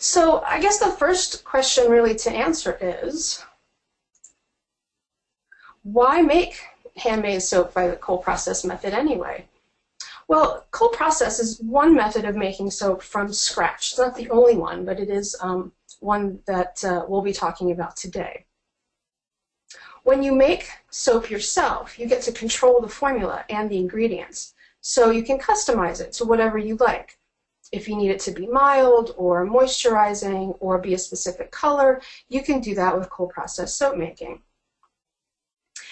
So I guess the first question really to answer is, why make handmade soap by the cold process method anyway? Well, cold process is one method of making soap from scratch. It's not the only one, but it is one that we'll be talking about today. When you make soap yourself, you get to control the formula and the ingredients, so you can customize it to whatever you like. If you need it to be mild or moisturizing or be a specific color, you can do that with cold process soap making.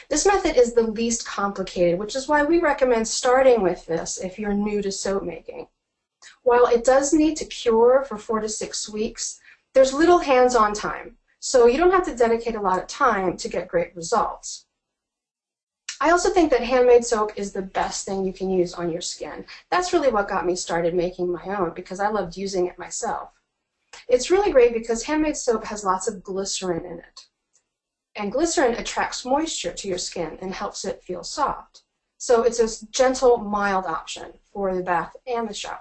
This method is the least complicated, which is why we recommend starting with this if you're new to soap making. While it does need to cure for 4 to 6 weeks, there's little hands-on time, so you don't have to dedicate a lot of time to get great results. I also think that handmade soap is the best thing you can use on your skin. That's really what got me started making my own, because I loved using it myself. It's really great because handmade soap has lots of glycerin in it. And glycerin attracts moisture to your skin and helps it feel soft. So it's a gentle, mild option for the bath and the shower.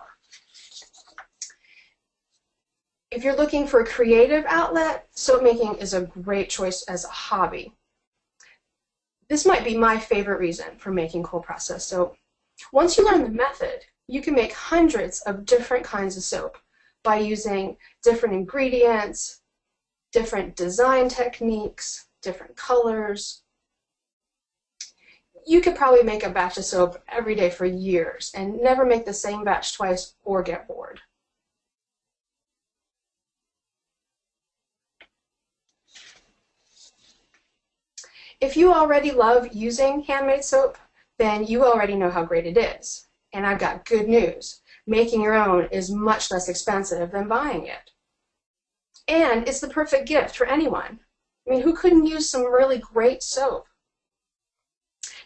If you're looking for a creative outlet, soap making is a great choice as a hobby. This might be my favorite reason for making cold process soap. Once you learn the method, you can make hundreds of different kinds of soap by using different ingredients, different design techniques, different colors. You could probably make a batch of soap every day for years and never make the same batch twice or get bored. If you already love using handmade soap, then you already know how great it is. And I've got good news. Making your own is much less expensive than buying it. And it's the perfect gift for anyone. I mean, who couldn't use some really great soap?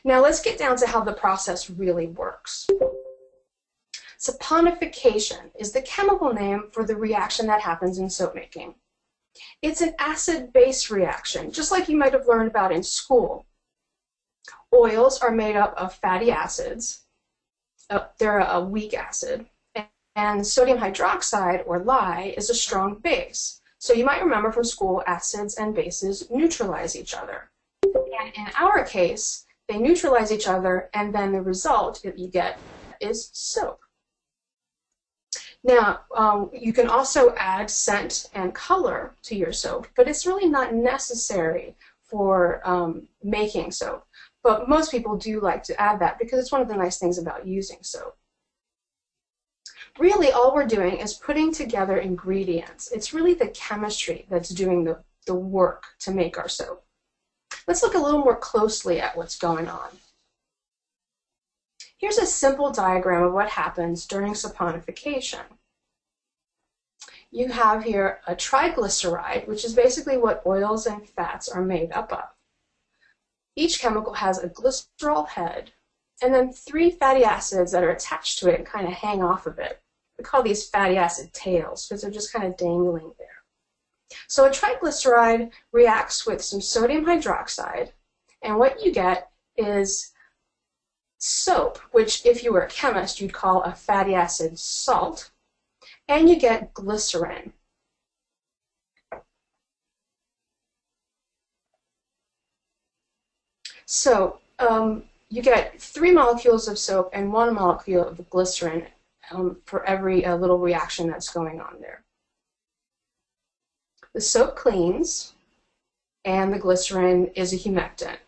Now let's get down to how the process really works. Saponification is the chemical name for the reaction that happens in soap making. It's an acid-base reaction, just like you might have learned about in school. Oils are made up of fatty acids. They're a weak acid. And sodium hydroxide, or lye, is a strong base. So you might remember from school, acids and bases neutralize each other. And in our case, they neutralize each other, and then the result that you get is soap. Now, you can also add scent and color to your soap, but it's really not necessary for making soap. But most people do like to add that because it's one of the nice things about using soap. Really, all we're doing is putting together ingredients. It's really the chemistry that's doing the work to make our soap. Let's look a little more closely at what's going on. Here's a simple diagram of what happens during saponification. You have here a triglyceride, which is basically what oils and fats are made up of. Each chemical has a glycerol head, and then 3 fatty acids that are attached to it and kind of hang off of it. We call these fatty acid tails because they're just kind of dangling there. So a triglyceride reacts with some sodium hydroxide, and what you get is soap, which if you were a chemist you'd call a fatty acid salt, and you get glycerin. So you get 3 molecules of soap and 1 molecule of glycerin for every little reaction that's going on there. The soap cleans, and the glycerin is a humectant.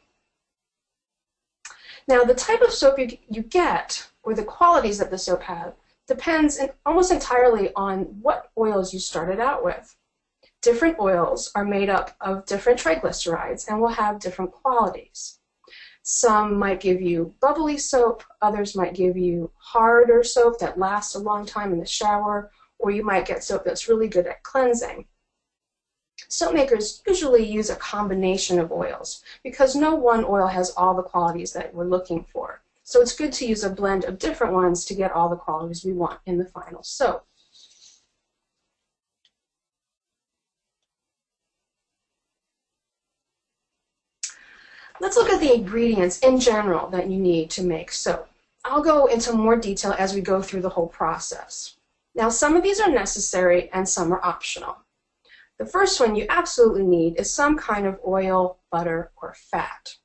Now, the type of soap you get, or the qualities that the soap has, depends almost entirely on what oils you started out with. Different oils are made up of different triglycerides and will have different qualities. Some might give you bubbly soap, others might give you harder soap that lasts a long time in the shower, or you might get soap that's really good at cleansing. Soap makers usually use a combination of oils because no one oil has all the qualities that we're looking for. So it's good to use a blend of different ones to get all the qualities we want in the final soap. Let's look at the ingredients in general that you need to make soap. I'll go into more detail as we go through the whole process. Now, some of these are necessary and some are optional. The first one you absolutely need is some kind of oil, butter, or fat.